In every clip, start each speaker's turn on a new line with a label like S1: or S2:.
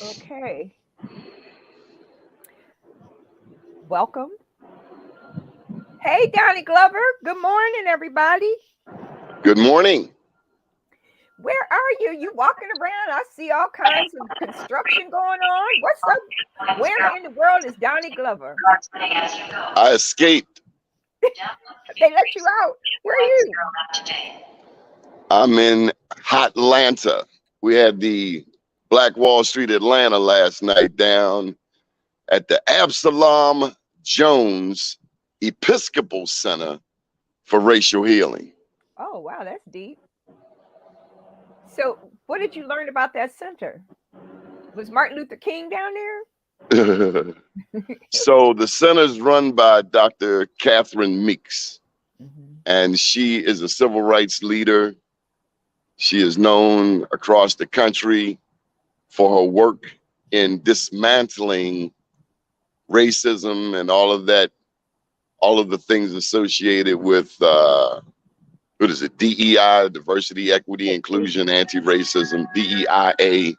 S1: Okay. Welcome. Hey, Donnie Glover. Good morning, everybody.
S2: Good morning.
S1: Where are you? You walking around? I see all kinds of construction going on. What's up? Where in the world is Donnie Glover?
S2: I escaped.
S1: They let you out. Where are you?
S2: I'm in Hotlanta. We had the Black Wall Street Atlanta last night down at the Absalom Jones Episcopal Center for Racial Healing.
S1: Oh, wow, that's deep. So, what did you learn about that center? Was Martin Luther King down there?
S2: So the center is run by Dr. Catherine Meeks,
S1: Mhm.
S2: and she is a civil rights leader. She is known across the country for her work in dismantling racism and all of that, all of the things associated with what is it? DEI, diversity, equity, inclusion, anti-racism, DEIA,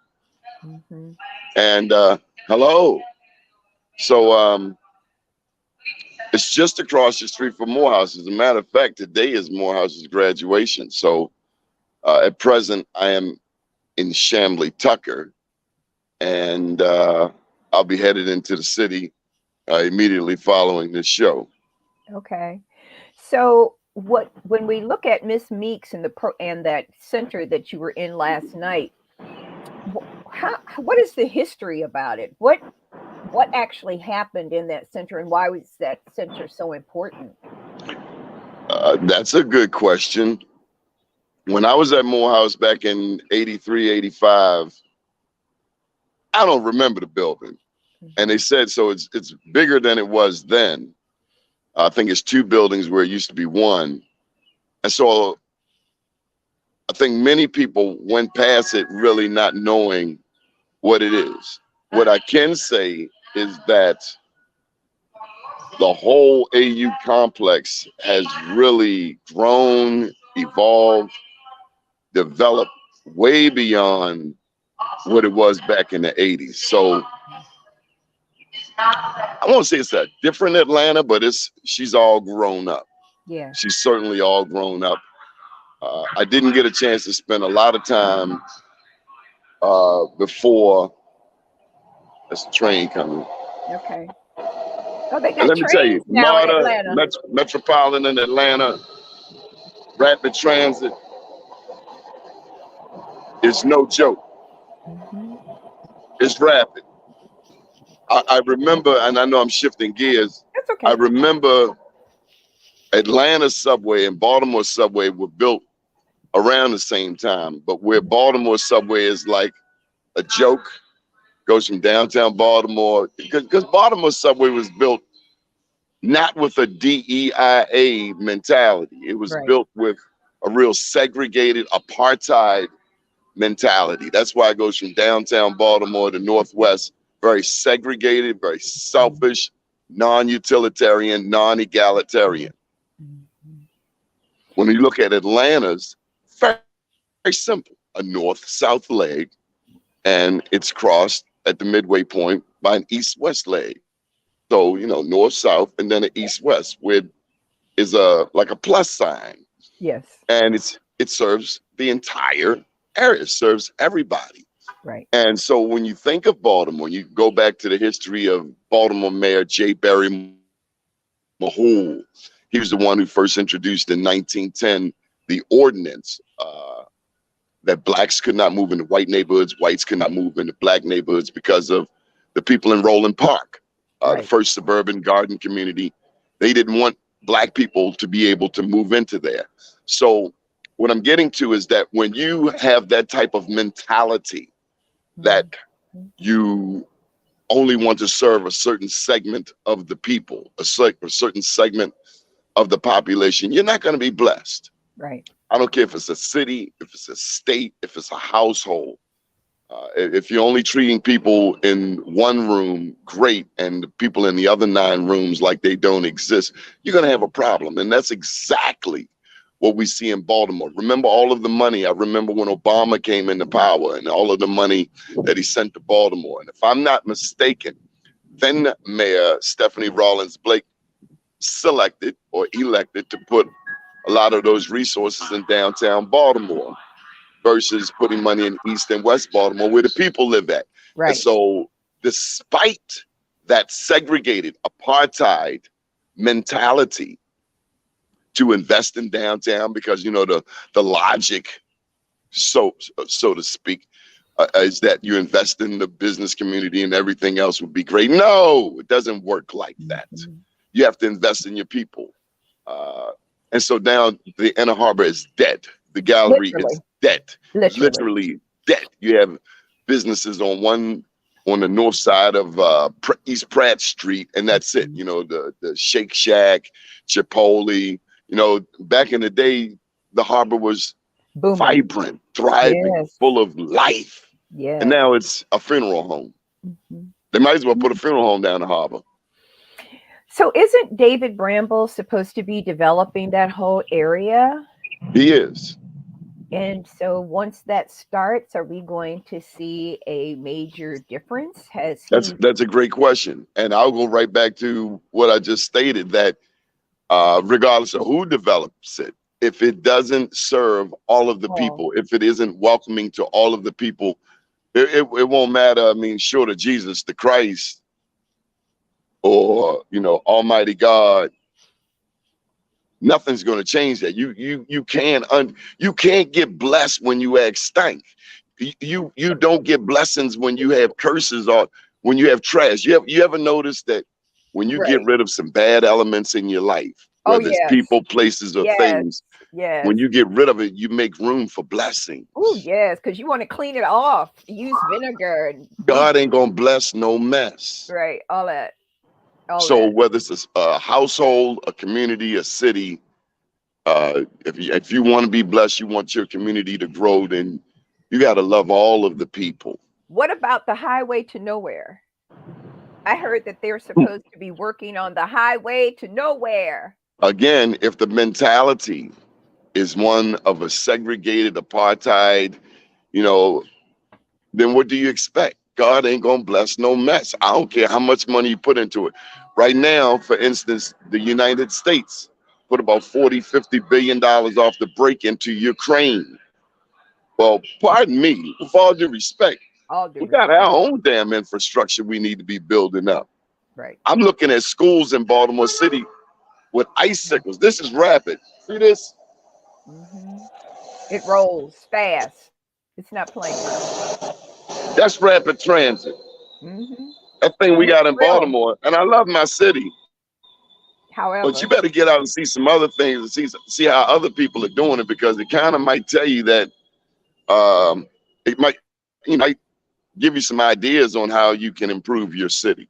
S1: Mhm.
S2: and hello. So it's just across the street from Morehouse. As a matter of fact, today is Morehouse's graduation. So at present, I am in Chamblee Tucker, and I'll be headed into the city immediately following this show.
S1: Okay. So, when we look at Miss Meeks and and that center that you were in last night, what is the history about it? What actually happened in that center, and why was that center so important?
S2: That's a good question. When I was at Morehouse back in 83, 85, I don't remember the building. And they said, so it's bigger than it was then. I think it's two buildings where it used to be one. And so I think many people went past it really not knowing what it is. What I can say is that the whole AU complex has really grown, evolved, developed way beyond what it was back in the 80s. So I won't say it's a different Atlanta, but she's all grown up.
S1: Yeah.
S2: She's certainly all grown up. I didn't get a chance to spend a lot of time before this train coming.
S1: Okay. Oh, they
S2: And
S1: got
S2: let me tell you,
S1: trains now in
S2: MARTA,
S1: Atlanta.
S2: Metropolitan Atlanta, Rapid Transit is no joke.
S1: Hmm.
S2: It's rapid. I remember, and I know I'm shifting gears,
S1: That's
S2: I
S1: okay.
S2: remember Atlanta subway and Baltimore subway were built around the same time, but where Baltimore subway is like a joke, goes from downtown Baltimore, because Baltimore subway was built not with a DEIA mentality. It was
S1: Right.
S2: built with a real segregated apartheid mentality. That's why it goes from downtown Baltimore to Northwest, very segregated, very selfish, non-utilitarian, non-egalitarian.
S1: Mhm.
S2: When you look at Atlanta's, very, very simple, a north-south leg, and it's crossed at the midway point by an east-west leg. So, north-south and then an east-west, where is like a plus sign.
S1: Yes.
S2: And it serves the entire area, it serves everybody.
S1: Right.
S2: And so when you think of Baltimore, you go back to the history of Baltimore Mayor J. Barry Mahul. He was the one who first introduced in 1910 the ordinance that blacks could not move into white neighborhoods, whites could not move into black neighborhoods because of the people in Roland Park, the
S1: Right.
S2: first suburban garden community. They didn't want black people to be able to move into there. So what I'm getting to is that when you have that type of mentality that
S1: Mhm.
S2: you only want to serve a certain segment of the people, a certain segment of the population, you're not going to be blessed.
S1: Right.
S2: I don't care if it's a city, if it's a state, if it's a household. If you're only treating people in one room great and the people in the other 9 rooms like they don't exist, you're going to have a problem. And that's exactly what we see in Baltimore. Remember all of the money. I remember when Obama came into power and all of the money that he sent to Baltimore. And if I'm not mistaken, then Mayor Stephanie Rawlings Blake selected or elected to put a lot of those resources in downtown Baltimore versus putting money in East and West Baltimore where the people live at.
S1: Right.
S2: And so despite that segregated apartheid mentality to invest in downtown, because you know the logic, so to speak, is that you invest in the business community and everything else would be great. No, it doesn't work like that. You have to invest in your people. And so now the Inner Harbor is dead. The gallery is dead. Literally dead. You have businesses on the north side of East Pratt Street, and that's it. You know, the Shake Shack, Chipotle. You know, back in the day, the harbor was booming, vibrant, thriving, full of life. Yeah. And now it's a funeral home. They might as well put a funeral home down the harbor.
S1: So isn't David Bramble supposed to be developing that whole area?
S2: He is.
S1: And so once that starts, are we going to see a major difference? That's
S2: a great question. And I'll go right back to what I just stated, that regardless of who develops it, if it doesn't serve all of the people, if it isn't welcoming to all of the people, it won't matter. I mean, short of Jesus the Christ or, you know, Almighty God, nothing's going to change that. You can't get blessed when you act stank. You don't get blessings when you have curses or when you have trash. You ever notice that when you get rid of some bad elements in your life, whether it's people, places, or things, when you get rid of it, you make room for blessings.
S1: Oh, yes, because you want to clean it off. Use vinegar.
S2: God ain't going to bless no mess.
S1: Right, all that.
S2: So whether it's a household, a community, a city, if you want to be blessed, you want your community to grow, then you got to love all of the people.
S1: What about the highway to nowhere? I heard that they're supposed to be working on the highway to nowhere.
S2: Again, if the mentality is one of a segregated apartheid, you know, then what do you expect? God ain't gonna bless no mess. I don't care how much money you put into it. Right now, for instance, the United States put about $40–50 billion off the break into Ukraine. Well, pardon me, with all due respect, we got our own damn infrastructure we need to be building up.
S1: Right.
S2: I'm looking at schools in Baltimore City with icicles. This is rapid. See this?
S1: It rolls fast. It's not playing.
S2: That's rapid transit. That thing we got in Baltimore, and I love my city.
S1: However,
S2: but you better get out and see some other things and see how other people are doing it, because it kind of might tell you that it might give you some ideas on how you can improve your city.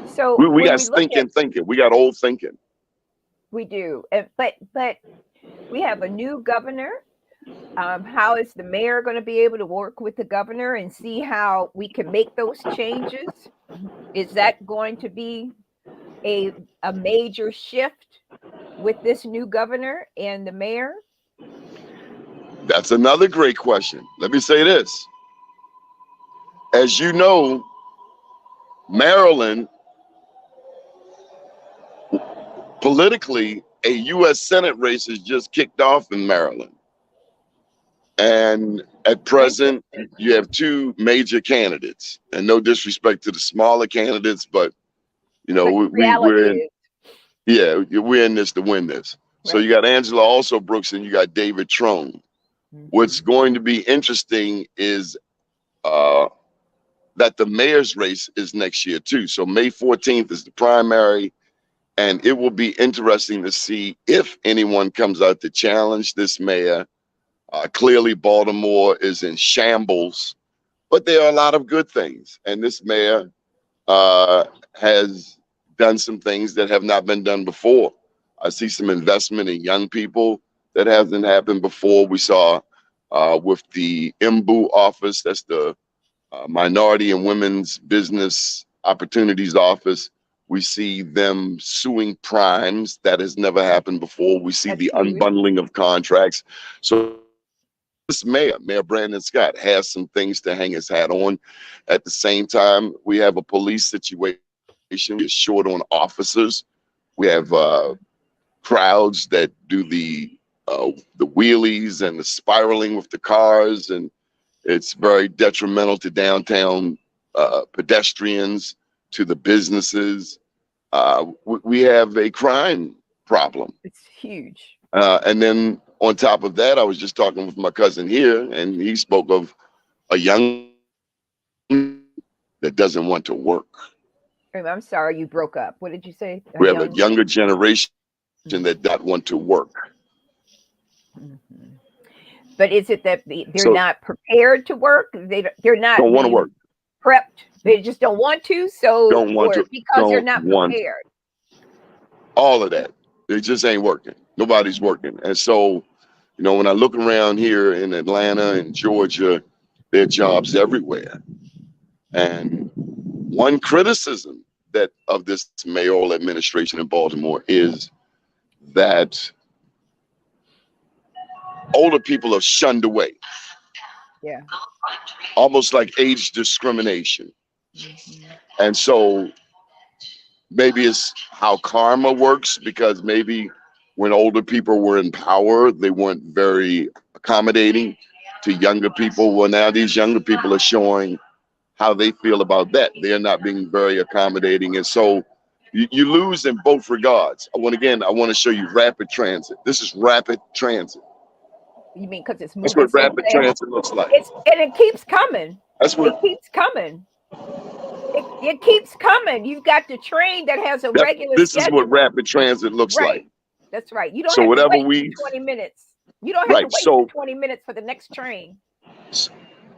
S1: So
S2: we got thinking. We got old thinking.
S1: We do, but we have a new governor. How is the mayor going to be able to work with the governor and see how we can make those changes? Is that going to be a major shift with this new governor and the mayor?
S2: That's another great question. Let me say this. As you know, Maryland, politically, a U.S. Senate race has just kicked off in Maryland. And at present, you have two major candidates. And no disrespect to the smaller candidates, but, you know, we're in this to win this. Right. So you got Angela also Brooks and you got David Trone. What's going to be interesting is that the mayor's race is next year too. So May 14th is the primary, and it will be interesting to see if anyone comes out to challenge this mayor. Clearly Baltimore is in shambles, but there are a lot of good things. And this mayor has done some things that have not been done before. I see some investment in young people that hasn't happened before. We saw with the MBU office, that's the Minority and Women's Business Opportunities Office, We see them suing primes. That has never happened before. We see
S1: That's
S2: the
S1: huge.
S2: unbundling of contracts. So this Mayor Brandon Scott, has some things to hang his hat on. At the same time, we have a police situation. We're short on officers. We have crowds that do the wheelies and the spiraling with the cars, and it's very detrimental to downtown pedestrians, to the businesses. We have a crime problem.
S1: It's huge.
S2: And then on top of that, I was just talking with my cousin here, and he spoke of a young that doesn't want to work.
S1: I'm sorry, you broke up. What did you say?
S2: We have a younger generation that don't want to work.
S1: Mm-hmm. But is it that they're not prepared to work? They're not
S2: don't want to work.
S1: Prepped. They just don't want to. So
S2: don't want to
S1: because they're not prepared.
S2: All of that. They just ain't working. Nobody's working. And so, you know, when I look around here in Atlanta and Georgia, there are jobs everywhere. And one criticism that of this mayoral administration in Baltimore is that older people are shunned away.
S1: Yeah.
S2: Almost like age discrimination.
S1: Mm-hmm.
S2: And so maybe it's how karma works, because maybe when older people were in power, they weren't very accommodating to younger people. Well, now these younger people are showing how they feel about that. They're not being very accommodating. And so you lose in both regards. I want to show you rapid transit. This is rapid transit.
S1: You mean because it's moving?
S2: That's what rapid transit looks like.
S1: And it keeps coming.
S2: That's what
S1: it keeps coming. It keeps coming. You've got the train that has a regular
S2: This
S1: schedule.
S2: is what rapid transit looks like.
S1: That's right. You don't
S2: so
S1: have
S2: whatever
S1: to wait 20 minutes. You don't have to wait for 20 minutes for the next train.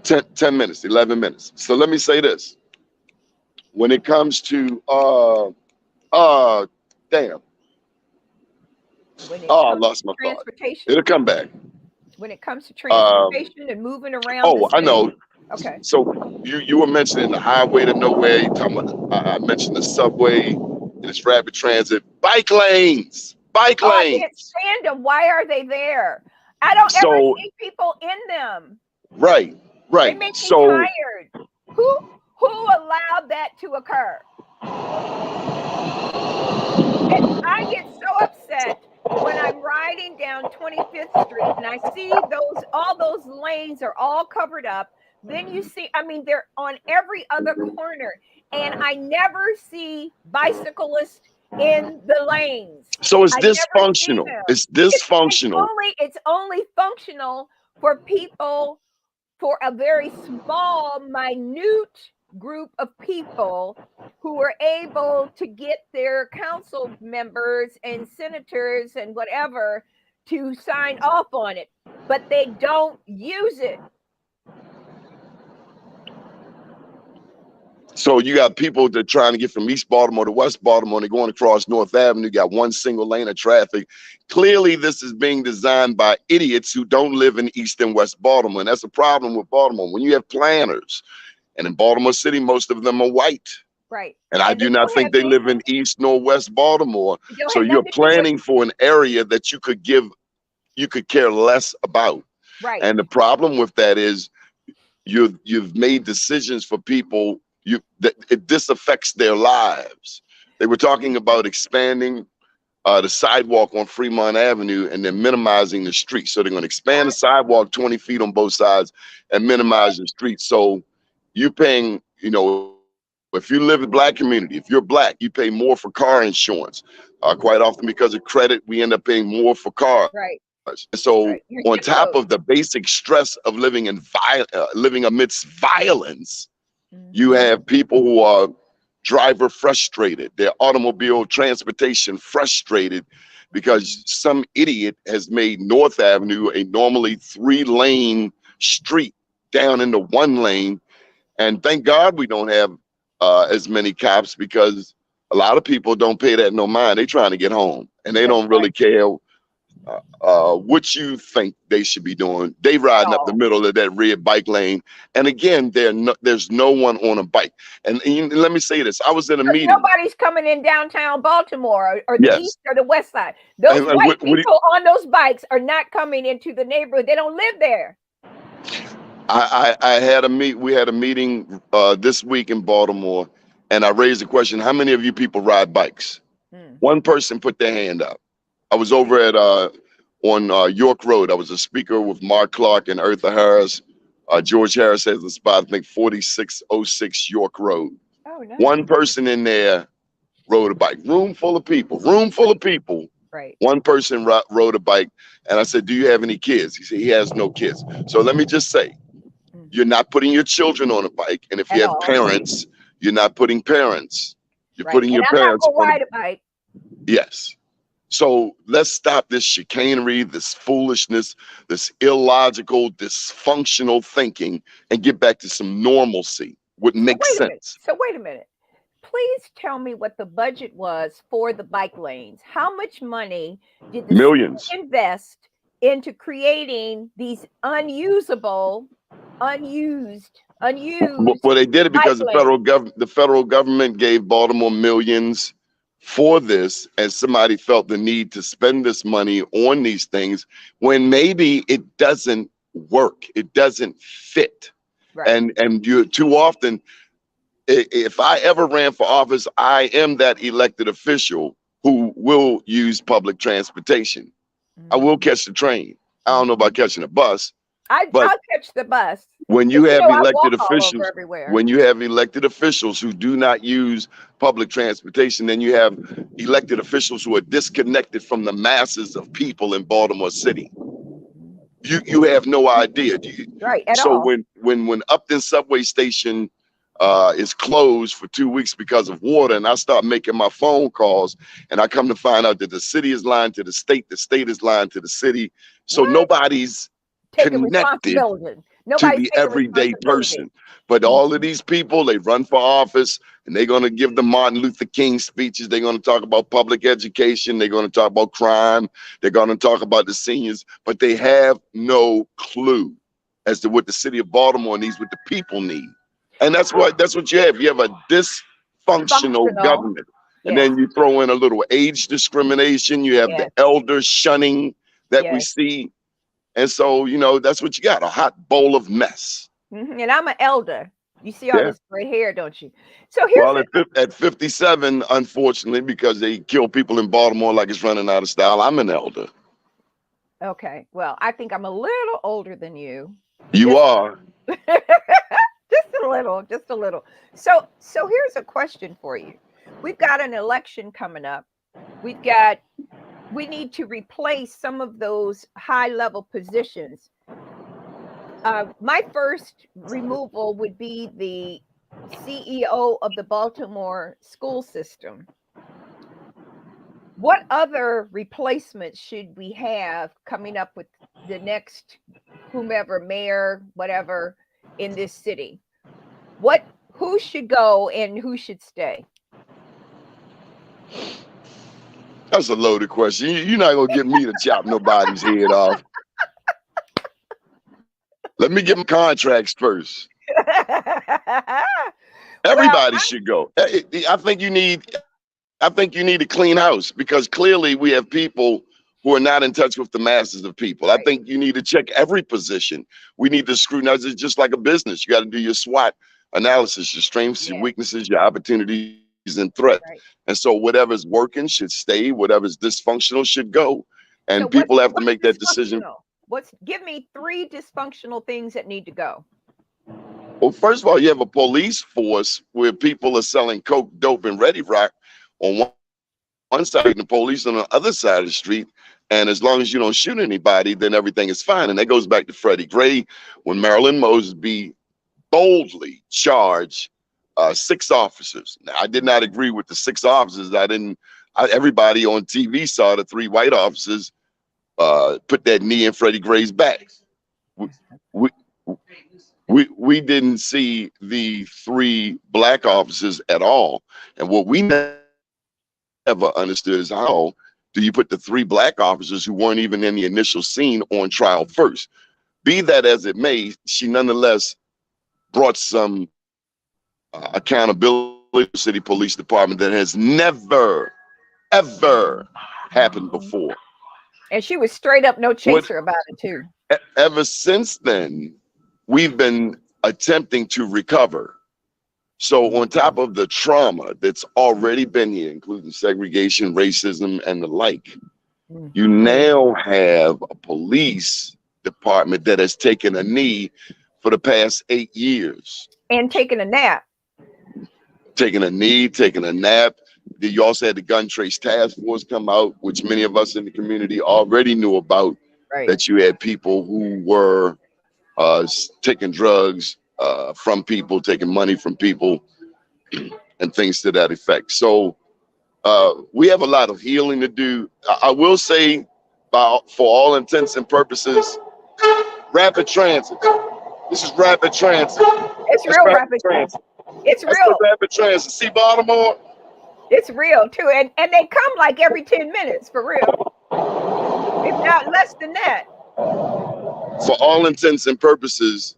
S2: 10 minutes, 11 minutes. So let me say this. When it comes to damn. I lost my thought. It'll come back.
S1: When it comes to transportation and moving around.
S2: Oh, I know.
S1: Okay.
S2: So you were mentioning the highway to nowhere. You're talking about, I mentioned the subway and its rapid transit. Bike lanes. I can't
S1: stand them. Why are they there? I don't ever see people in them.
S2: Right.
S1: They make me tired. Who allowed that to occur? And I get so upset when I'm riding down 25th Street and I see all those lanes are all covered up. Then you see, they're on every other corner, and I never see bicyclists in the lanes.
S2: So it's dysfunctional. It's dysfunctional.
S1: It's only functional for people, for a very small, minute group of people who are able to get their council members and senators and whatever to sign off on it, but they don't use it.
S2: So you got people that are trying to get from East Baltimore to West Baltimore, and they're going across North Avenue. You got one single lane of traffic. Clearly, this is being designed by idiots who don't live in East and West Baltimore. And that's a problem with Baltimore. When you have planners, and in Baltimore City, most of them are white.
S1: Right.
S2: And I do not think they live in East nor West Baltimore. So you're planning for an area that you could care less about.
S1: Right.
S2: And the problem with that is you've made decisions for people this affects their lives. They were talking about expanding the sidewalk on Fremont Avenue and then minimizing the street. So they're going to expand the sidewalk 20 feet on both sides and minimize the street. So you're paying, if you live in the Black community, if you're Black, you pay more for car insurance. Quite often because of credit, we end up paying more for cars.
S1: Right.
S2: So on top of the basic stress of living amidst violence, you have people who are driver frustrated, their automobile transportation frustrated because some idiot has made North Avenue a normally 3-lane street down into 1 lane. And thank God we don't have as many cops, because a lot of people don't pay that no mind. They're trying to get home and they don't really care. what you think they should be doing. They
S1: At
S2: riding up the
S1: all.
S2: middle of that red bike lane, and again, there's no one on a bike. And let me say this: I was in a
S1: Because
S2: meeting.
S1: nobody's coming in downtown Baltimore or the
S2: Yes,
S1: east or the west side. Those
S2: and
S1: white
S2: what
S1: people on those bikes are not coming into the neighborhood. They don't live there.
S2: I had we had a meeting this week in Baltimore, and I raised the question: how many of you people ride bikes?
S1: Mm.
S2: One person put their hand up. I was over at on York Road. I was a speaker with Mark Clark and Eartha Harris. George Harris has a spot, I think 4606 York Road.
S1: Oh, nice.
S2: One person in there rode a bike. Room full of people. Room full of people.
S1: Right.
S2: One person rode a bike, and I said, "Do you have any kids?" He said, "He has no kids." So let me just say, you're not putting your children on a bike, and if you
S1: At
S2: have
S1: all.
S2: parents, you're not putting parents. You're
S1: Right.
S2: putting
S1: And
S2: your
S1: I'm not
S2: parents
S1: gonna
S2: on
S1: ride a bike.
S2: yes. So let's stop this chicanery, this foolishness, this illogical, dysfunctional thinking, and get back to some normalcy. What makes sense?
S1: So wait a minute. Please tell me what the budget was for the bike lanes. How much money did the city
S2: Millions.
S1: invest into creating these unused
S2: Well, they did it
S1: bike
S2: because
S1: lanes?
S2: the federal government gave Baltimore millions for this, and somebody felt the need to spend this money on these things when maybe it doesn't work, it doesn't fit,
S1: Right.
S2: and you too often. If I ever ran for office, I am that elected official who will use public transportation. I will
S1: Mhm.
S2: catch the train. I don't know
S1: Mhm.
S2: about catching a bus, but
S1: I'll catch the bus
S2: when you
S1: because
S2: have
S1: I walk
S2: elected
S1: all over
S2: officials,
S1: everywhere.
S2: when you have elected officials who do not use public transportation, then you have elected officials who are disconnected from the masses of people in Baltimore City.
S1: Mhm.
S2: You have no idea.
S1: Right, at
S2: So
S1: all.
S2: when Upton subway station is closed for 2 weeks because of water, and I start making my phone calls, and I come to find out that the city is lying to the state is lying to the city. So
S1: What?
S2: nobody's
S1: Taking
S2: connected
S1: responsibility.
S2: to
S1: Nobody's
S2: the
S1: taking
S2: everyday
S1: responsibility.
S2: person. But all of
S1: Mhm.
S2: these people, they run for office, and they're going to give the Martin Luther King speeches. They're going to talk about public education. They're going to talk about crime. They're going to talk about the seniors, but they have no clue as to what the city of Baltimore needs, what the people need. And that's what you have. You have a dysfunctional
S1: Functional.
S2: government. And
S1: Yes.
S2: then you throw in a little age discrimination. You have the
S1: Yes.
S2: elder shunning that we
S1: Yes.
S2: see. And so, that's what you got, a hot bowl of mess.
S1: And I'm an elder. You see all
S2: Yeah.
S1: this gray hair, don't you? So here's
S2: Well, at 57, unfortunately, because they kill people in Baltimore like it's running out of style, I'm an elder.
S1: okay. Well, I think I'm a little older than you.
S2: You
S1: Just
S2: are.
S1: just a little, just a little. So here's a question for you. We've got an election coming up. We've got we need to replace some of those high level positions. My first removal would be the CEO of the Baltimore school system. What other replacements should we have coming up with the next whomever, mayor, whatever, in this city? Who should go and who should stay?
S2: That's a loaded question. You're not going to get me to chop nobody's head off. Let me get my contracts first.
S1: Well,
S2: Everybody should go. I think you need a clean house because clearly we have people who are not in touch with the masses of people. I
S1: right,
S2: think you need to check every position. We need to scrutinize it just like a business. You got to do your SWOT analysis, your strengths, your
S1: yes,
S2: weaknesses, your opportunities and threats.
S1: right.
S2: And so whatever's working should stay, whatever's dysfunctional should go.
S1: So
S2: And people have to
S1: what's
S2: make that decision.
S1: dysfunctional? What's Give me three dysfunctional things that need to go.
S2: Well, first of all, you have a police force where people are selling coke, dope, and ready rock on one side and the police on the other side of the street. And as long as you don't shoot anybody, then everything is fine. And that goes back to Freddie Gray when Maryland Mosby boldly charged 6 officers. Now, I did not agree with the 6 officers. Everybody on TV saw the 3 white officers put that knee in Freddie Gray's back. We, we, we didn't see the 3 black officers at all. And what we never understood is how do you put the 3 black officers who weren't even in the initial scene on trial first? Be that as it may, she nonetheless brought some accountability to the city police department that has never, ever happened before.
S1: And she was straight up no chaser about it too.
S2: Ever since then, we've been attempting to recover. So on top of the trauma that's already been here, including segregation, racism, and the like, you now have a police department that has taken a knee for the past 8 years.
S1: And taking a nap.
S2: Taking a knee, taking a nap. You also had the gun trace task force come out, which many of us in the community already knew about, that you had people who were taking drugs from people, taking money from people, and things to that effect. So we have a lot of healing to do. I will say, for all intents and purposes, rapid transit. This is rapid transit.
S1: It's real rapid transit. It's real.
S2: Rapid transit. See Baltimore?
S1: It's real too. And they come like every 10 minutes, for real. If not less than that.
S2: For all intents and purposes,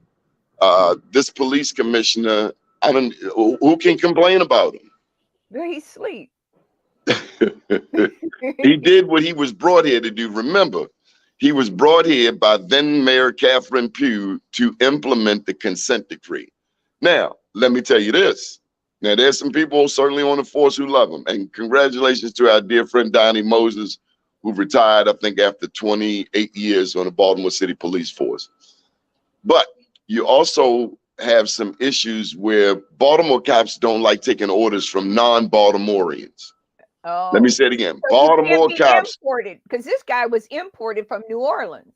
S2: this police commissioner, who can complain about him?
S1: He's asleep.
S2: He did what he was brought here to do. Remember, he was brought here by then Mayor Catherine Pugh to implement the consent decree. Now, let me tell you this. Now, there's some people certainly on the force who love him. And congratulations to our dear friend Donnie Moses, who retired, I think, after 28 years on the Baltimore City Police Force. But you also have some issues where Baltimore cops don't like taking orders from non-Baltimoreans.
S1: Oh.
S2: Let me say it again.
S1: So
S2: Baltimore cops,
S1: because this guy was imported from New Orleans.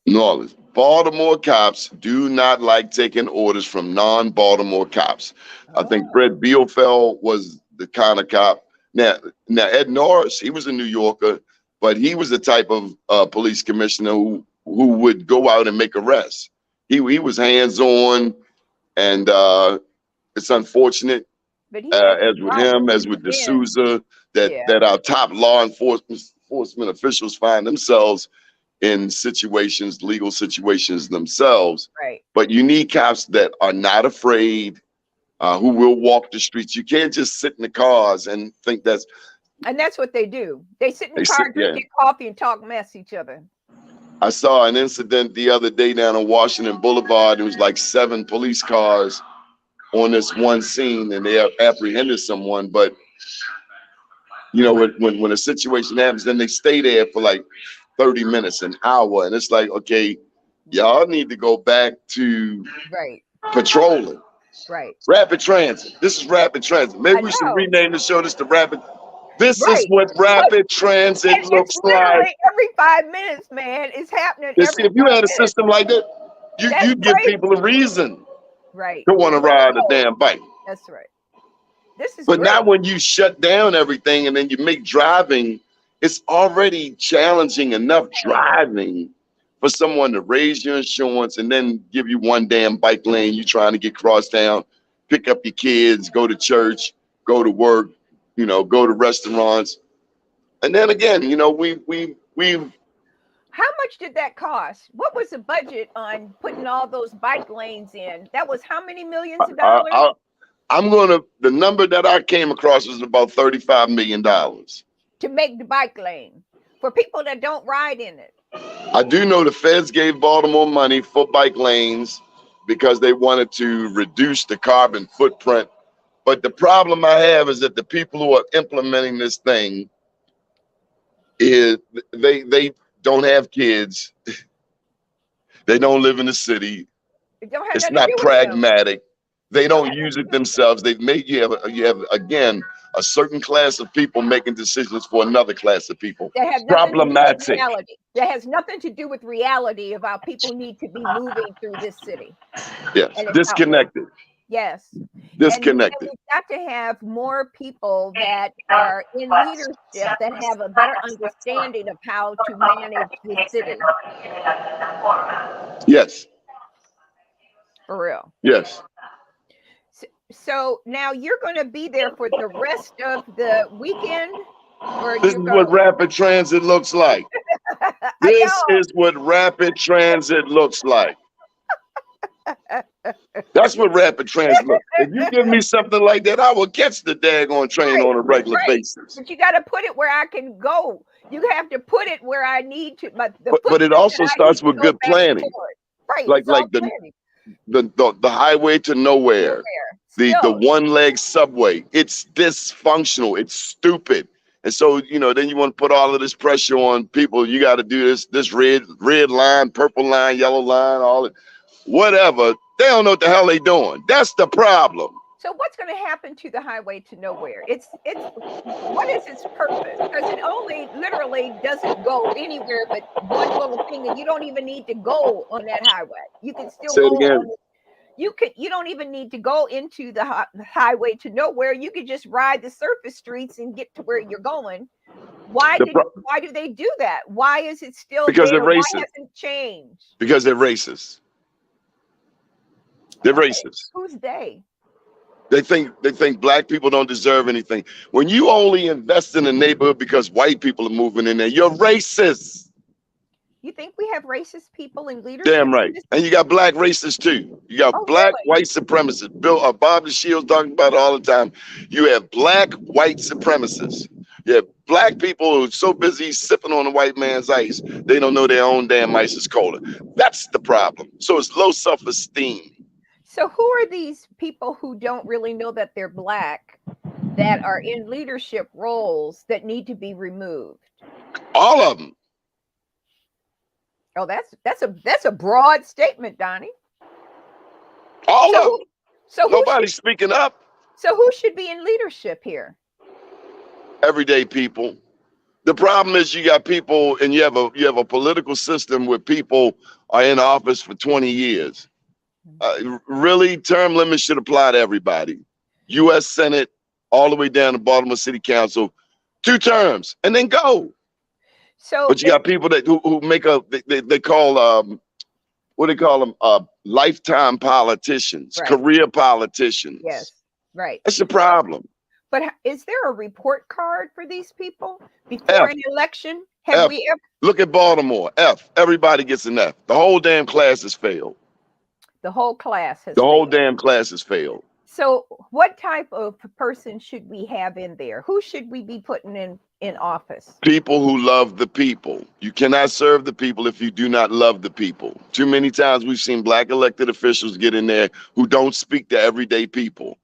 S2: Baltimore cops do not like taking orders from non-Baltimore cops. I think Fred Bielfeld was the kind of cop. Now Ed Norris, he was a New Yorker, but he was the type of police commissioner who would go out and make arrests. He was hands-on, and it's unfortunate, as with him, as with D'Souza, that our top law enforcement officials find themselves in situations, legal situations themselves.
S1: Right.
S2: But you need cops that are not afraid, who will walk the streets. You can't just sit in the cars and think that's.
S1: And that's what they do. They sit in the car, drink coffee, and talk mess each other.
S2: I saw an incident the other day down on Washington Boulevard. It was like 7 police cars on this one scene, and they apprehended someone. But you know, when a situation happens, then they stay there for like 30 minutes, an hour, and it's like, okay, y'all need to go back to patrolling.
S1: Right.
S2: Rapid transit. This is rapid transit. Maybe we should rename the show this to rapid. This is what rapid transit looks like.
S1: Every 5 minutes, man, it's happening.
S2: If you had a system like that, you'd give people a reason to want to ride a damn bike.
S1: That's right. This is
S2: but not when you shut down everything and then you make driving. It's already challenging enough driving for someone to raise your insurance and then give you one damn bike lane you trying to get crossed down, pick up your kids, go to church, go to work, you know, go to restaurants. And then again, you know, we
S1: how much did that cost? What was the budget on putting all those bike lanes in? That was how many millions of dollars?
S2: The number that I came across was about $35 million.
S1: To make the bike lane for people that don't ride in it.
S2: I do know the feds gave Baltimore money for bike lanes because they wanted to reduce the carbon footprint. But the problem I have is that the people who are implementing this thing is they don't have kids. They don't live in the city. It's not pragmatic. They don't use it themselves. They've made you have again a certain class of people making decisions for another class of people. Problematic.
S1: That has nothing to do with reality of how people need to be moving through this city.
S2: Yes, disconnected.
S1: Yes.
S2: Disconnected.
S1: And we've got to have more people that are in leadership that have a better understanding of how to manage the city.
S2: Yes.
S1: For real.
S2: Yes.
S1: So now you're going to be there for the rest of the weekend? where
S2: This
S1: you
S2: is what
S1: go.
S2: rapid transit looks like.
S1: I
S2: This
S1: know.
S2: is what rapid transit looks like. That's what rapid transit looks. If you give me something like that, I will catch the daggone train
S1: Right,
S2: on a regular
S1: right.
S2: basis.
S1: But you got to put it where I can go. You have to put it where I need to, but the
S2: But it
S1: footprint that
S2: also
S1: I need
S2: starts
S1: to
S2: with
S1: go
S2: good
S1: back and
S2: planning.
S1: forth. Right.
S2: Like
S1: It's all
S2: the
S1: planning.
S2: the highway to nowhere,
S1: Nowhere.
S2: the
S1: Still.
S2: one leg subway. It's dysfunctional. It's stupid. And so, then you want to put all of this pressure on people. You got to do this red line, purple line, yellow line, all it, whatever. They don't know what the hell they doing. That's the problem.
S1: So what's going to happen to the highway to nowhere? It's what is its purpose? Because it only literally doesn't go anywhere but one little thing, and you don't even need to go on that highway. You can still
S2: Say
S1: go
S2: it again.
S1: on. You don't even need to go into the highway to nowhere. You could just ride the surface streets and get to where you're going. Why do they do that? Why is it still
S2: Because
S1: there?
S2: they're
S1: Why
S2: racist.
S1: hasn't it changed?
S2: Because they're racist. They're
S1: Okay.
S2: racist.
S1: Who's they?
S2: They think black people don't deserve anything. When you only invest in a neighborhood because white people are moving in there, you're racist.
S1: You think we have racist people in leadership?
S2: Damn right. And you got black racists too. You got black
S1: really?
S2: white supremacists. Bob the Shields talking about it all the time. You have black white supremacists. You have black people who are so busy sipping on the white man's ice, they don't know their own damn ice is colder. That's the problem. So it's low self-esteem.
S1: So who are these people who don't really know that they're black, that are in leadership roles that need to be removed?
S2: All of them.
S1: Oh, that's a broad statement, Donnie.
S2: All of them.
S1: So
S2: nobody's speaking up.
S1: So who should be in leadership here?
S2: Everyday people. The problem is you got people, and you have a political system where people are in office for 20 years. Really, term limits should apply to everybody. U.S. Senate, all the way down to Baltimore City Council, 2 terms, and then go.
S1: So,
S2: but you got people that who make they call what do they call them? Lifetime politicians,
S1: right.
S2: Career politicians.
S1: Yes, right.
S2: That's the problem.
S1: But is there a report card for these people before an election? Have we ever?
S2: Look at Baltimore. F. Everybody gets an F. The whole damn class has failed.
S1: The whole class has.
S2: The whole damn class has failed.
S1: So, what type of person should we have in there? Who should we be putting in office?
S2: People who love the people. You cannot serve the people if you do not love the people. Too many times we've seen black elected officials get in there who don't speak to everyday people.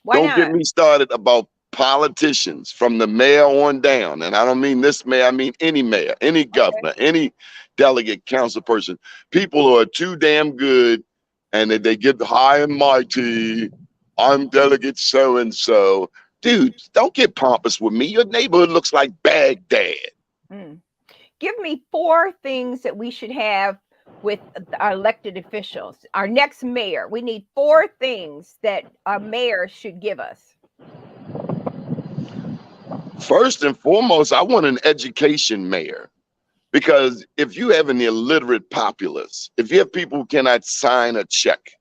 S1: Why
S2: don't
S1: not?
S2: get me started about politicians from the mayor on down. And I don't mean this mayor, I mean any mayor, any governor, any delegate, council person. People who are too damn good and they get high and mighty. I'm delegate so-and-so. Dude, don't get pompous with me. Your neighborhood looks like Baghdad.
S1: Give me 4 things that we should have with our elected officials. Our next mayor, we need 4 things that our mayor should give us.
S2: First and foremost, I want an education mayor. Because if you have an illiterate populace, if you have people who cannot sign a check,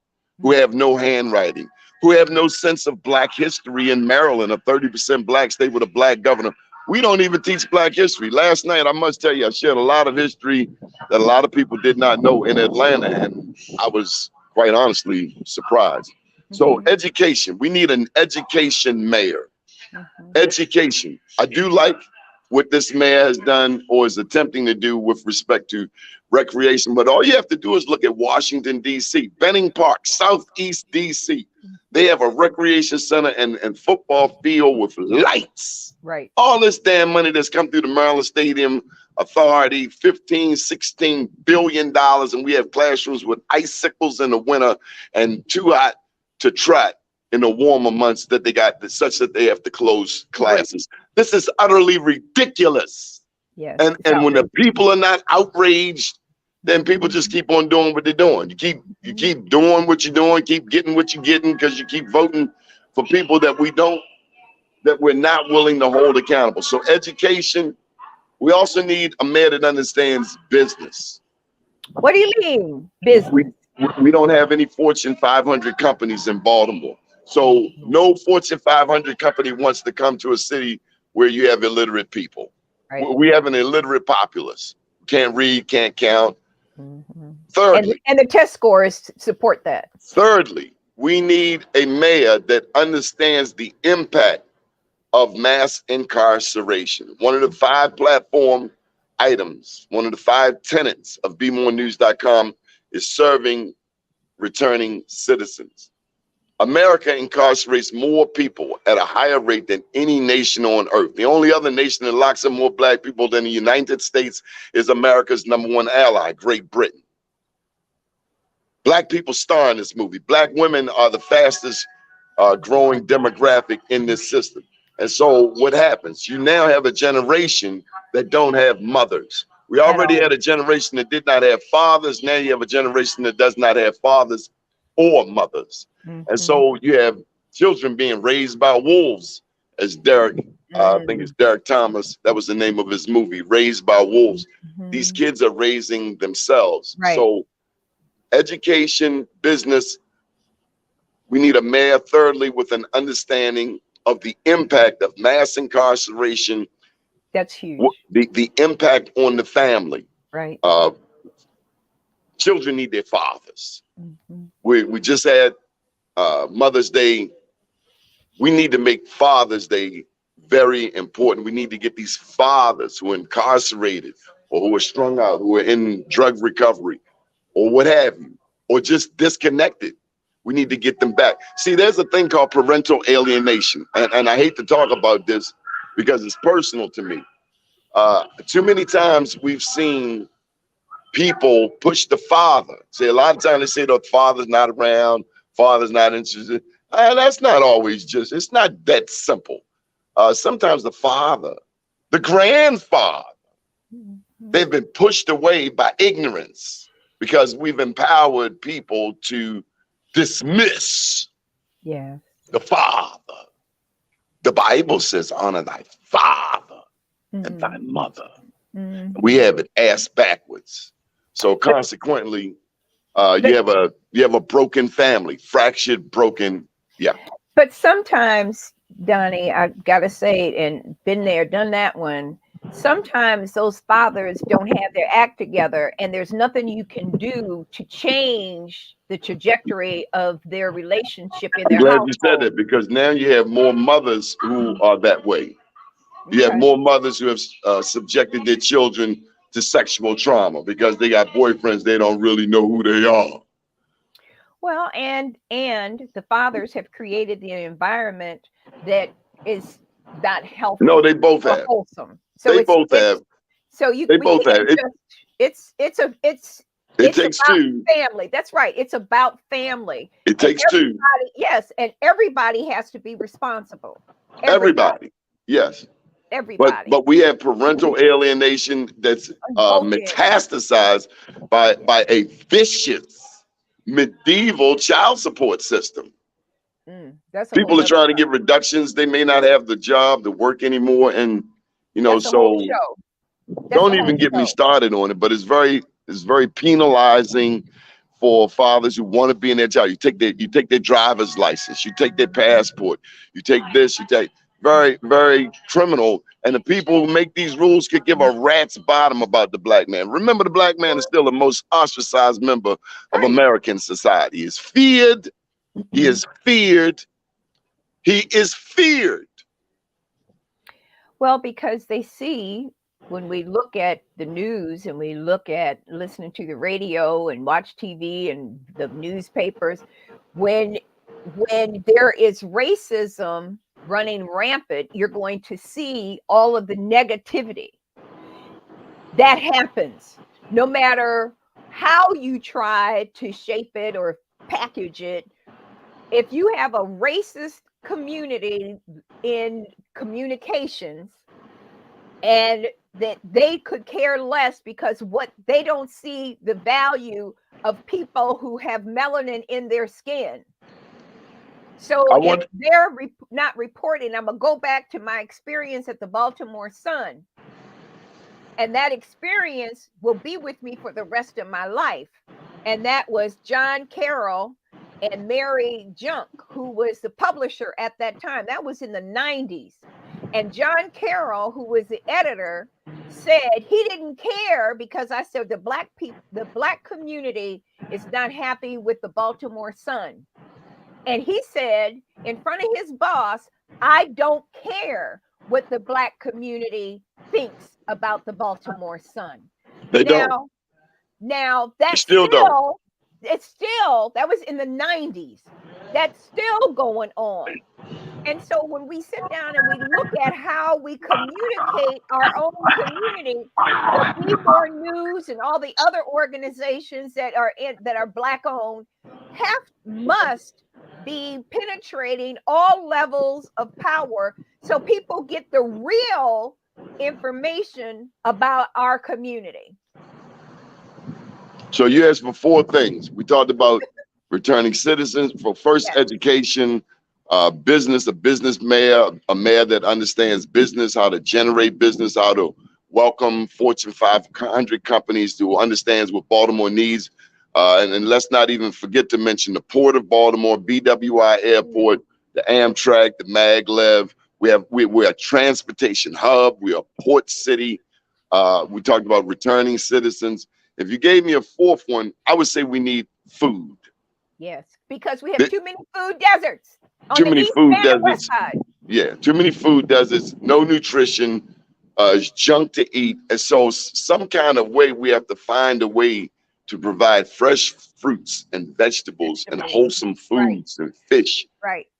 S2: who have no handwriting, who have no sense of black history in Maryland, a 30% black state with a black governor, we don't even teach black history. Last night, I must tell you, I shared a lot of history that a lot of people did not know in Atlanta, and I was quite honestly surprised. So education, we need an education mayor. Education. I do like what this mayor has done or is attempting to do with respect to recreation. But all you have to do is look at Washington, D.C., Benning Park, Southeast D.C. They have a recreation center and football field with lights.
S1: Right.
S2: All this damn money that's come through the Maryland Stadium Authority, $15-16 billion. And we have classrooms with icicles in the winter and too hot to trot in the warmer months that they got such that they have to close classes. Right. This is utterly ridiculous.
S1: Yes.
S2: And when the people are not outraged, then people just keep on doing what they're doing. You keep doing what you're doing, keep getting what you're getting, because you keep voting for people that we're not willing to hold accountable. So education, we also need a mayor that understands business.
S1: What do you mean, business?
S2: We don't have any Fortune 500 companies in Baltimore. So no Fortune 500 company wants to come to a city where you have illiterate people.
S1: Right.
S2: We have an illiterate populace. Can't read, can't count.
S1: Mm-hmm.
S2: Thirdly,
S1: And the test scores support that.
S2: Thirdly, we need a mayor that understands the impact of mass incarceration. One of the 5 platform items, one of the 5 tenets of BeMoreNews.com is serving returning citizens. America incarcerates more people at a higher rate than any nation on earth. The only other nation that locks up more black people than the United States is America's #1 ally, Great Britain. Black people star in this movie. Black women are the fastest growing demographic in this system. And so what happens? You now have a generation that don't have mothers. We already had a generation that did not have fathers. Now you have a generation that does not have fathers or mothers.
S1: Mm-hmm.
S2: And so you have children being raised by wolves, as Derek, I think it's Derek Thomas, that was the name of his movie, Raised by Wolves.
S1: Mm-hmm.
S2: These kids are raising themselves.
S1: Right.
S2: So education, business, we need a mayor, thirdly, with an understanding of the impact of mass incarceration.
S1: That's huge.
S2: The impact on the family.
S1: Right.
S2: Children need their fathers.
S1: Mm-hmm.
S2: We just had Mother's Day. We need to make Father's Day very important. We need to get these fathers who are incarcerated or who are strung out, who are in drug recovery or what have you, or just disconnected. We need to get them back. See, there's a thing called parental alienation. And I hate to talk about this because it's personal to me. Too many times we've seen people push the father. See, a lot of times they say the father's not around, father's not interested. That's not always just, it's not that simple. Sometimes the father, the grandfather, they've been pushed away by ignorance because we've empowered people to dismiss the father. The Bible says, honor thy father and thy mother. We have it ass backwards. So consequently, you have a broken family, fractured, broken. Yeah.
S1: But sometimes, Donnie, I've got to say, and been there, done that one. Sometimes those fathers don't have their act together, and there's nothing you can do to change the trajectory of their relationship in their
S2: I'm glad
S1: household.
S2: you said that, because now you have more mothers who are that way. You have more mothers who have subjected their children to sexual trauma because they got boyfriends they don't really know who they are.
S1: Well, and the fathers have created the environment that is not healthy.
S2: No, they both have.
S1: Wholesome. So
S2: they both have.
S1: So you.
S2: They both have.
S1: It
S2: takes
S1: about
S2: two.
S1: Family. That's right. It's about family.
S2: It takes two.
S1: Yes, and everybody has to be responsible.
S2: Everybody. Yes.
S1: Everybody.
S2: But we have parental alienation that's metastasized by a vicious medieval child support system. People are trying to get reductions. They may not have the job to work anymore, and so don't even get me started on it. But it's very penalizing for fathers who want to be in their job. You take their driver's license, you take their passport, you take this, you take very, very criminal. And the people who make these rules could give a rat's bottom about the black man. Remember, the black man is still the most ostracized member of American society. He is feared. He is feared. He is feared.
S1: Well, because they see, when we look at the news and we look at listening to the radio and watch TV and the newspapers, when there is racism running rampant, you're going to see all of the negativity that happens, no matter how you try to shape it or package it. If you have a racist community in communications, and that they could care less because what they don't see the value of people who have melanin in their skin. So if they're not reporting, I'm going to go back to my experience at the Baltimore Sun. And that experience will be with me for the rest of my life. And that was John Carroll and Mary Junk, who was the publisher at that time. That was in the 90s. And John Carroll, who was the editor, said he didn't care because I said the black community is not happy with the Baltimore Sun. And he said in front of his boss, I don't care what the black community thinks about the Baltimore Sun.
S2: They don't.
S1: Now that's
S2: Still don't.
S1: it's still, that was in the 90s. That's still going on. And so when we sit down and we look at how we communicate our own community, the Be More News and all the other organizations that are black owned must be penetrating all levels of power so people get the real information about our community.
S2: So you asked for 4 things. We talked about returning citizens for first education, business, a business mayor, a mayor that understands business, how to generate business, how to welcome Fortune 500 companies, who understands what Baltimore needs. And let's not even forget to mention the Port of Baltimore, BWI Airport, the Amtrak, the maglev. We're a transportation hub. We're a port city. We talked about returning citizens. If you gave me a 4th one, I would say we need food.
S1: Yes, because we have too many food deserts.
S2: Too many food deserts. Yeah, too many food deserts, no nutrition, junk to eat. And so some kind of way we have to find a way to provide fresh fruits and vegetables and wholesome foods and fish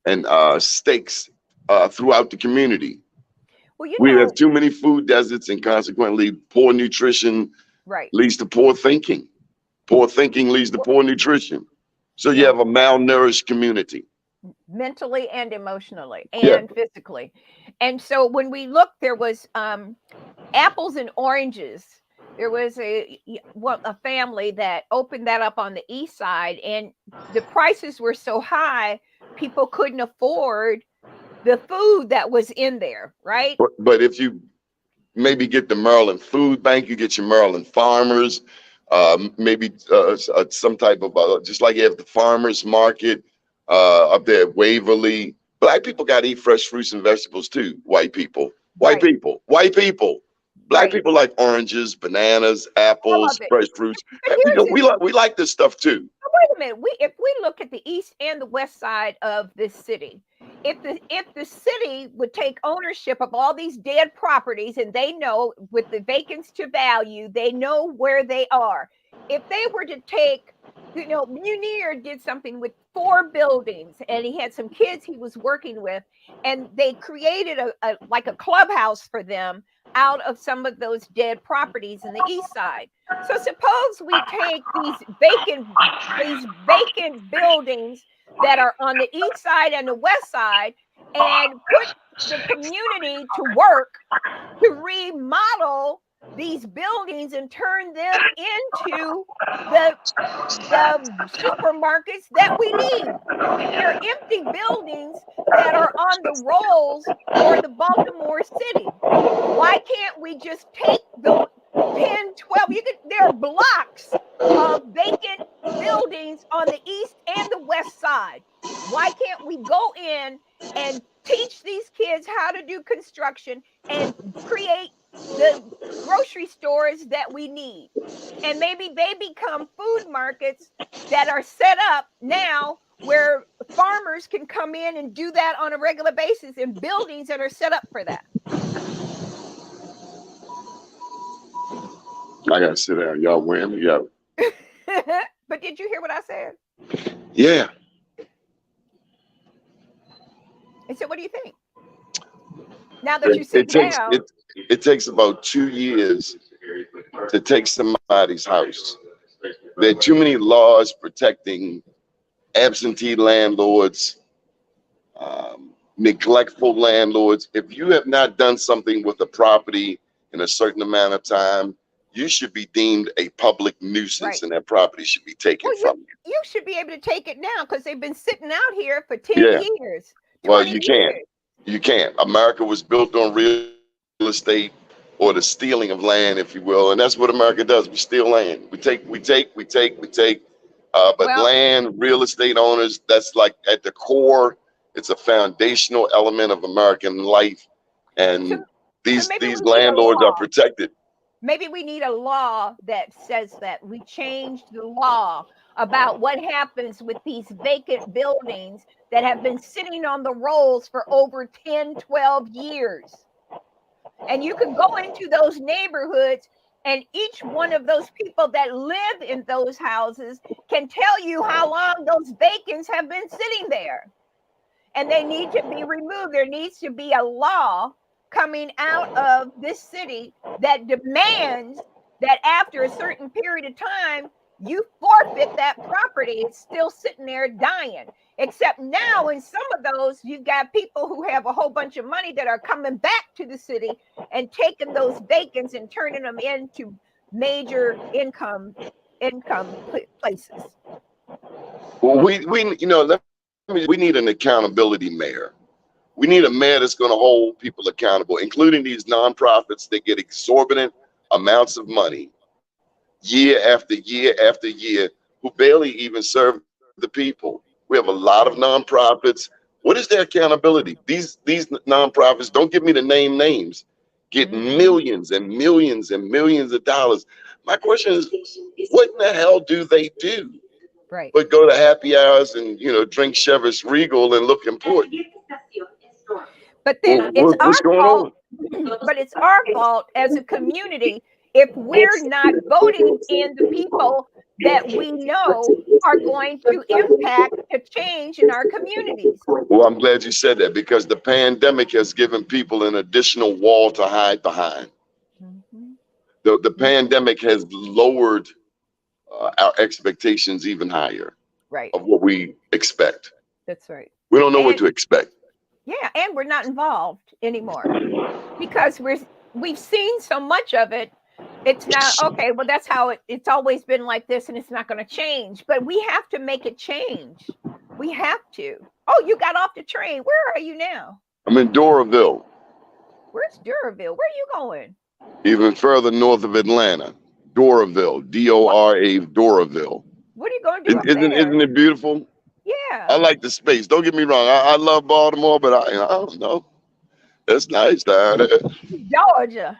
S2: and steaks throughout the community. Well, we have too many food deserts, and consequently poor nutrition leads to poor thinking. Poor thinking leads to poor nutrition. So you have a malnourished community.
S1: Mentally and emotionally and physically. And so when we looked, there was apples and oranges. There was a family that opened that up on the east side, and the prices were so high, people couldn't afford the food that was in there, right?
S2: But if you maybe get the Maryland Food Bank, you get your Maryland farmers, maybe some type of, just like you have the farmers market up there at Waverly. Black people got to eat fresh fruits and vegetables too. White people. Black people like oranges, bananas, apples, fresh fruits. We like this stuff too.
S1: Wait a minute. If we look at the east and the west side of this city, if the city would take ownership of all these dead properties, and they know with the vacants to value, they know where they are. If they were to take, Munir did something with 4 buildings, and he had some kids he was working with, and they created a clubhouse for them out of some of those dead properties in the east side. So suppose we take these vacant buildings that are on the east side and the west side and put the community to work to remodel these buildings and turn them into the supermarkets that we need. If they're empty buildings that are on the rolls for the Baltimore City, why can't we just take the 10, 12, there are blocks of vacant buildings on the east and the west side. Why can't we go in and teach these kids how to do construction and create the grocery stores that we need? And maybe they become food markets that are set up now where farmers can come in and do that on a regular basis in buildings that are set up for that.
S2: I gotta sit down. Y'all wearing me out.
S1: But did you hear what I said?
S2: Yeah.
S1: And so what do you think? Now that you sit down.
S2: It takes about 2 years to take somebody's house. There are too many laws protecting absentee landlords, neglectful landlords. If you have not done something with the property in a certain amount of time, you should be deemed a public nuisance, and that property should be taken from you.
S1: You should be able to take it now because they've been sitting out here for 10 years.
S2: Well, you can't. You can't. America was built on real estate, or the stealing of land, if you will, and that's what America does. We steal land. We take. But land, real estate owners, that's like at the core. It's a foundational element of American life.
S1: So,
S2: and
S1: so
S2: these
S1: maybe
S2: these
S1: we need a
S2: landlords are
S1: law.
S2: protected.
S1: Maybe we need a law that says that we change the law about what happens with these vacant buildings that have been sitting on the rolls for over 10, 12 years. And you can go into those neighborhoods, and each one of those people that live in those houses can tell you how long those vacants have been sitting there. And they need to be removed. There needs to be a law coming out of this city that demands that after a certain period of time, you forfeit that property. It's still sitting there dying. Except now, in some of those, you've got people who have a whole bunch of money that are coming back to the city and taking those vacants and turning them into major income places.
S2: Well, we need an accountability mayor. We need a mayor that's going to hold people accountable, including these nonprofits that get exorbitant amounts of money year after year after year, who barely even serve the people. We have a lot of nonprofits. What is their accountability? These nonprofits, don't give me the names, get millions and millions and millions of dollars. My question is, what in the hell do they do?
S1: Right.
S2: But go to happy hours and drink Chivas Regal and look important.
S1: But then
S2: What's going on?
S1: but it's our fault as a community if we're not voting in the people that we know are going to impact a change in our communities.
S2: Well, I'm glad you said that, because the pandemic has given people an additional wall to hide behind. The pandemic has lowered our expectations even higher
S1: Right.
S2: of what we expect.
S1: That's right.
S2: We don't know what to expect.
S1: Yeah, and we're not involved anymore because we've seen so much of it. It's not okay. Well, that's how it's always been like this, and it's not going to change. But we have to make it change. We have to. Oh, you got off the train. Where are you now?
S2: I'm in Doraville.
S1: Where's Duraville? Where are you going?
S2: Even further north of Atlanta. Doraville, D-O-R-A, Doraville.
S1: What are you going to do up
S2: Isn't
S1: there?
S2: it beautiful?
S1: Yeah.
S2: I like the space. Don't get me wrong. I love Baltimore, but I don't know. It's nice down there.
S1: Georgia.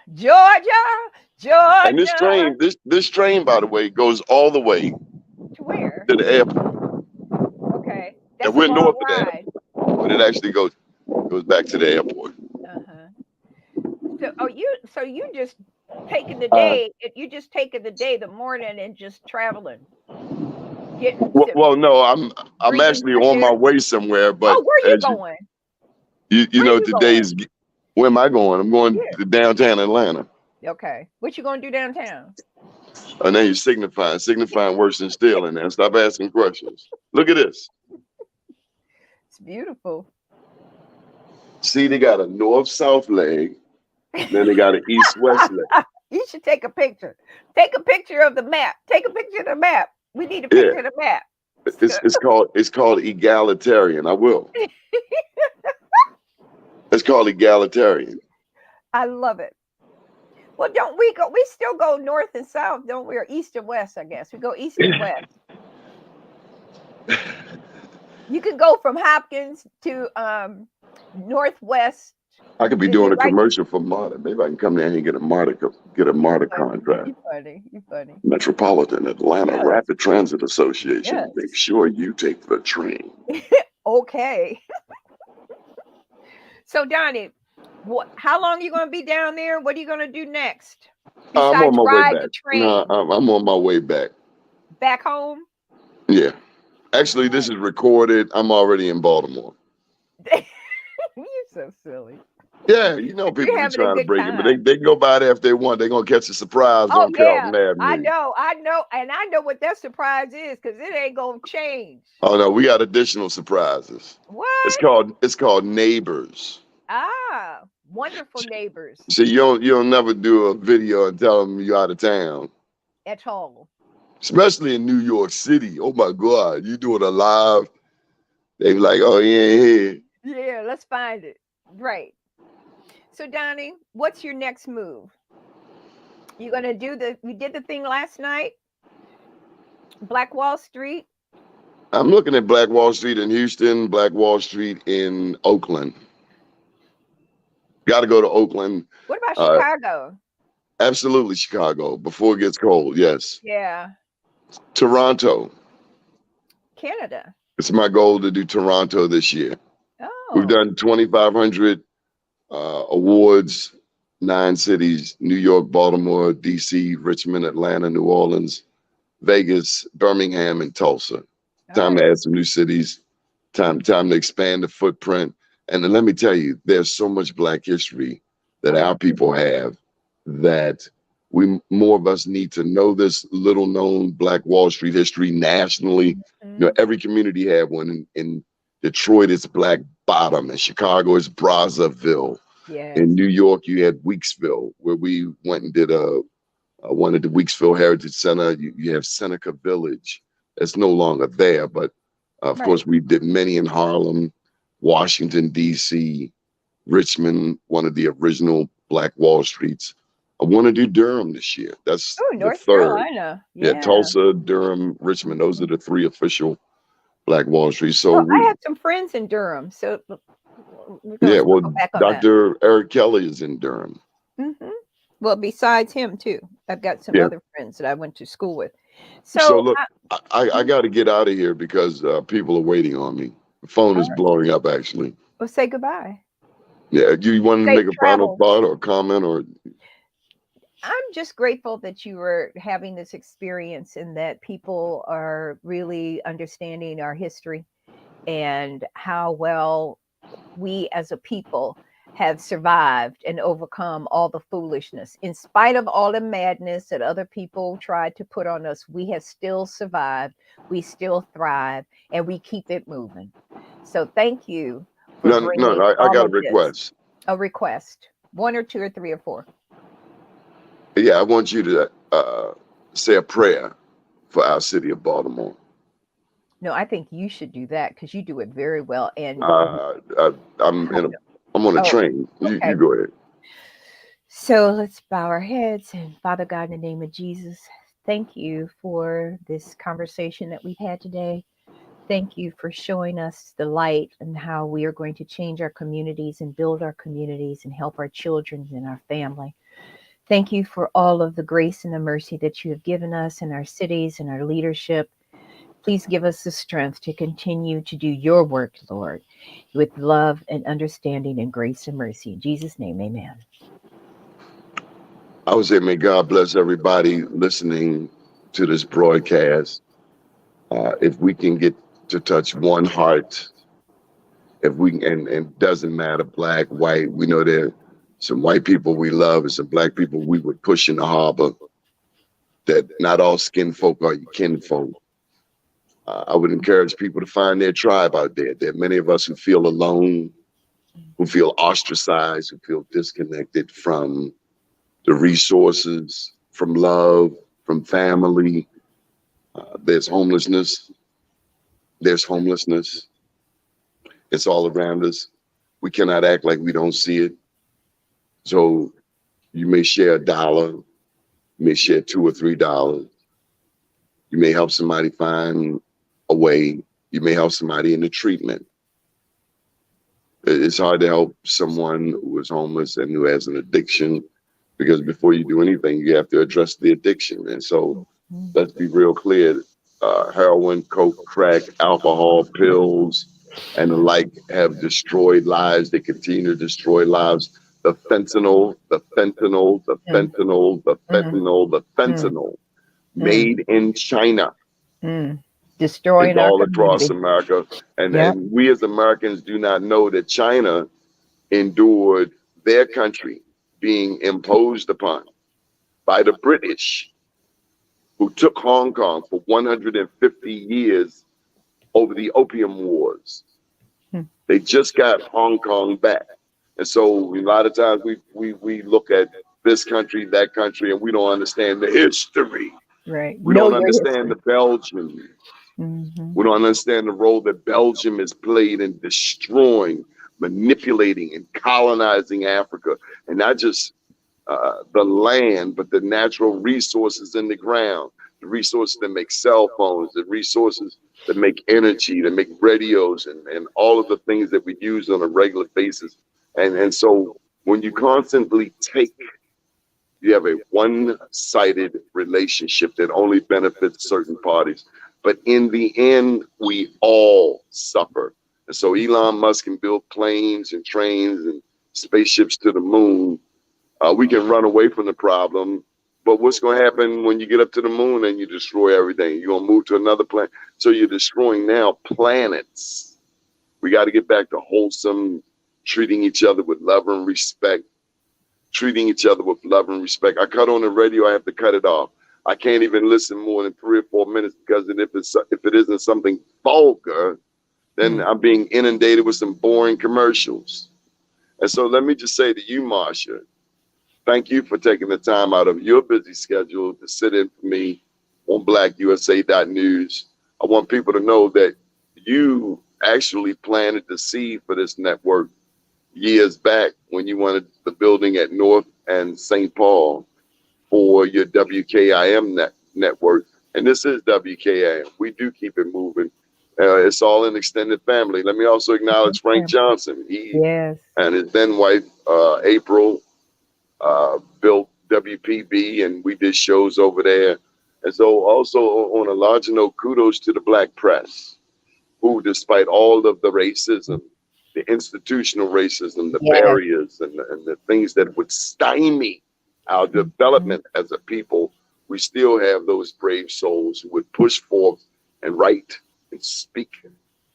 S2: And this train, by the way, goes all the way
S1: To where?
S2: to the airport.
S1: Okay.
S2: And
S1: That's a
S2: we're
S1: long
S2: north of the
S1: ride.
S2: airport, but it actually goes back to the airport.
S1: So you just taking the day. You just taking the day, the morning, and just traveling.
S2: Well, no, I'm
S1: breathing
S2: actually
S1: fresh
S2: on my
S1: air.
S2: way somewhere. But
S1: Where you going?
S2: you
S1: Where
S2: know,
S1: you going?
S2: today's where am I going? I'm going
S1: Yeah.
S2: to downtown Atlanta.
S1: Okay. What you gonna do downtown?
S2: And then you're signifying worse than stealing. Now stop asking questions. Look at this.
S1: It's beautiful.
S2: See, they got a north-south leg, then they got an east-west leg.
S1: You should take a picture. Take a picture of the map. Take a picture of the map. We need a picture of the map.
S2: It's called egalitarian. I will. It's called egalitarian.
S1: I love it. Well, don't we go? We still go north and south, don't we? Or east and west, I guess. We go east and west. You can go from Hopkins to northwest.
S2: I could be doing a commercial for MARTA. Maybe I can come down here and get a MARTA contract.
S1: You funny.
S2: Metropolitan Atlanta Rapid Transit Association.
S1: Yes.
S2: Make sure you take the train.
S1: Okay. So Donnie, how long are you going to be down there? What are you going to do next?
S2: I'm on my way back.
S1: The train?
S2: No, I'm on my way back.
S1: Back home?
S2: Yeah. Actually, this is recorded. I'm already in Baltimore.
S1: You're so silly.
S2: Yeah, people be trying to break it, but they go by there if they want. They're going to catch a surprise on Carlton Avenue.
S1: I know. And I know what that surprise is because it ain't going to change.
S2: Oh, no, we got additional surprises.
S1: What?
S2: It's called Neighbors.
S1: Ah, wonderful neighbors.
S2: See, you'll never do a video and tell them you're out of town.
S1: At all.
S2: Especially in New York City. Oh, my God. You do it live. They be like, oh, he ain't here.
S1: Yeah, let's find it. Right. So, Donnie, what's your next move? You going to do we did the thing last night? Black Wall Street?
S2: I'm looking at Black Wall Street in Houston, Black Wall Street in Oakland. Got to go to Oakland.
S1: What about
S2: Uh,
S1: Chicago?
S2: Absolutely Chicago before it gets cold. Yes.
S1: Yeah.
S2: Toronto.
S1: Canada.
S2: It's my goal to do Toronto this year. We've
S1: Oh,
S2: done 2,500 awards, 9 cities: New York, Baltimore, DC, Richmond, Atlanta, New Orleans, Vegas, Birmingham, and Tulsa. Time
S1: oh,
S2: to add some new cities. Time to expand the footprint. And then let me tell you, there's so much Black history that
S1: oh,
S2: our people have that more of us need to know this little known Black Wall Street history nationally. You know,
S1: mhm.
S2: every community had one. In Detroit, it's Black Bottom. In Chicago, it's Brazzaville. In
S1: Yes.
S2: New York, you had Weeksville, where we went and did one at the Weeksville Heritage Center. You have Seneca Village. It's no longer there, but of
S1: Right.
S2: course, we did many in Harlem, Washington, D.C., Richmond, one of the original Black Wall Streets. I want to do Durham this year. That's
S1: Oh,
S2: the
S1: North
S2: third.
S1: Carolina.
S2: Yeah,
S1: Yeah.
S2: Tulsa, Durham, Richmond. Those are
S1: Mhm.
S2: the 3 official Black Wall Streets. So
S1: Well, I
S2: we,
S1: have some friends in Durham, so we're gonna
S2: yeah, well,
S1: circle back on that.
S2: Dr. Eric Kelly is in Durham.
S1: Hmm. Well, besides him too, I've got some
S2: Yeah.
S1: other friends that I went to school with.
S2: So
S1: So,
S2: look, I got to get out of here because people are waiting on me. The phone
S1: all
S2: is
S1: right,
S2: blowing up, actually.
S1: well, say goodbye.
S2: Yeah, you wanted to
S1: Safe
S2: make a final
S1: travels.
S2: thought or comment or
S1: I'm just grateful that you were having this experience and that people are really understanding our history and how well we as a people have survived and overcome all the foolishness. In spite of all the madness that other people tried to put on us, we have still survived, we still thrive, and we keep it moving. So thank you for
S2: no, no,
S1: bringing
S2: I
S1: all
S2: got a
S1: of this.
S2: request.
S1: A request, one or two or three or four.
S2: Yeah, I want you to say a prayer for our city of Baltimore.
S1: No, I think you should do that because you do it very well. And
S2: Uh, uh, I'm in a, I'm on a
S1: oh,
S2: train. You
S1: okay.
S2: go ahead.
S1: So let's bow our heads. And Father God, in the name of Jesus, thank you for this conversation that we've had today. Thank you for showing us the light and how we are going to change our communities and build our communities and help our children and our family. Thank you for all of the grace and the mercy that you have given us in our cities and our leadership. Please give us the strength to continue to do your work, Lord, with love and understanding and grace and mercy. In Jesus' name, amen.
S2: I would say, may God bless everybody listening to this broadcast. If we can get to touch one heart, if we and doesn't matter, Black, white, we know there are some white people we love and some Black people we would push in the harbor. That not all skin folk are your kinfolk. I would encourage people to find their tribe out there. There are many of us who feel alone, who feel ostracized, who feel disconnected from the resources, from love, from family. There's homelessness. There's homelessness. It's all around us. We cannot act like we don't see it. So you may share $1, you may share $2 or $3. You may help somebody find a way. You may help somebody in the treatment. It's hard to help someone who is homeless and who has an addiction because before you do anything, you have to address the addiction. And so let's be real clear. Heroin, coke, crack, alcohol, pills, and the like have destroyed lives. They continue to destroy lives. The fentanyl, the fentanyl, the
S1: Mm,
S2: fentanyl, the
S1: mm,
S2: fentanyl, the
S1: mm,
S2: fentanyl
S1: mm,
S2: made in China
S1: mm.
S2: is
S1: Destroying our
S2: all across
S1: community.
S2: America.
S1: Yep.
S2: And we as Americans do not know that China endured their country being imposed upon by the British, who took Hong Kong for 150 years over the Opium Wars.
S1: Mm,
S2: They just got Hong Kong back. And so a lot of times we look at this country, that country, and we don't understand the history.
S1: right.
S2: We
S1: Know
S2: don't
S1: your
S2: understand
S1: history.
S2: the Belgian.
S1: Hmm.
S2: We don't understand the role that Belgium has played in destroying, manipulating, and colonizing Africa. And not just the land, but the natural resources in the ground, the resources that make cell phones, the resources that make energy, that make radios, and all of the things that we use on a regular basis. And so When you constantly take, you have a one-sided relationship that only benefits certain parties. But in the end, we all suffer. And so Elon Musk can build planes and trains and spaceships to the moon. We can run away from the problem. But what's going to happen when you get up to the moon and you destroy everything? You're going to move to another planet. So you're destroying now planets. We got to get back to wholesome, treating each other with love and respect. Treating each other with love and respect. I cut on the radio, I have to cut it off. I can't even listen more than 3 or 4 minutes because if it isn't something vulgar, then I'm being inundated with some boring commercials. And so let me just say to you, Marsha, thank you for taking the time out of your busy schedule to sit in for me on blackusa.news. I want people to know that you actually planted the seed for this network years back when you wanted the building at North and St. Paul for your WKIM network. And this is WKIM. We do keep it moving. It's all an extended family. Let me also acknowledge Frank Johnson. He and his then wife, April, built WPB, and we did shows over there. And so also on a larger note, kudos to the Black press, who despite all of the racism, the institutional racism, the barriers, and the things that would stymie our development as a people, we still have those brave souls who would push forth and write and speak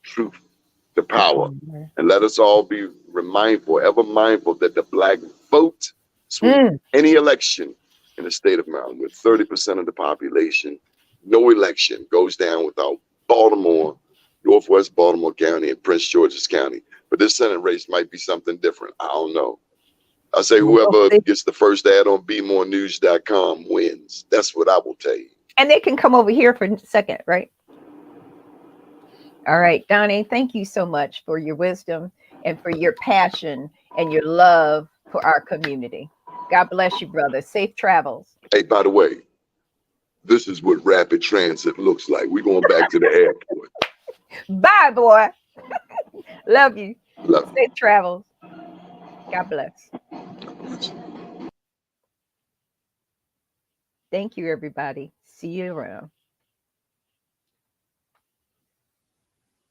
S2: truth to power. And let us all be ever mindful that the Black vote sweep any election in the state of Maryland with 30% of the population. No election goes down without Baltimore, Northwest Baltimore County, and Prince George's County. But this Senate race might be something different. I don't know. I say whoever gets the first ad on bemorenews.com wins. That's what I will tell you.
S1: And they can come over here for a second, right? All right, Donnie, thank you so much for your wisdom and for your passion and your love for our community. God bless you, brother. Safe travels.
S2: Hey, by the way, this is what rapid transit looks like. We're going back to the airport.
S1: Bye, boy. Love you.
S2: Love you.
S1: Safe travels. God bless. Thank you, everybody. See you around.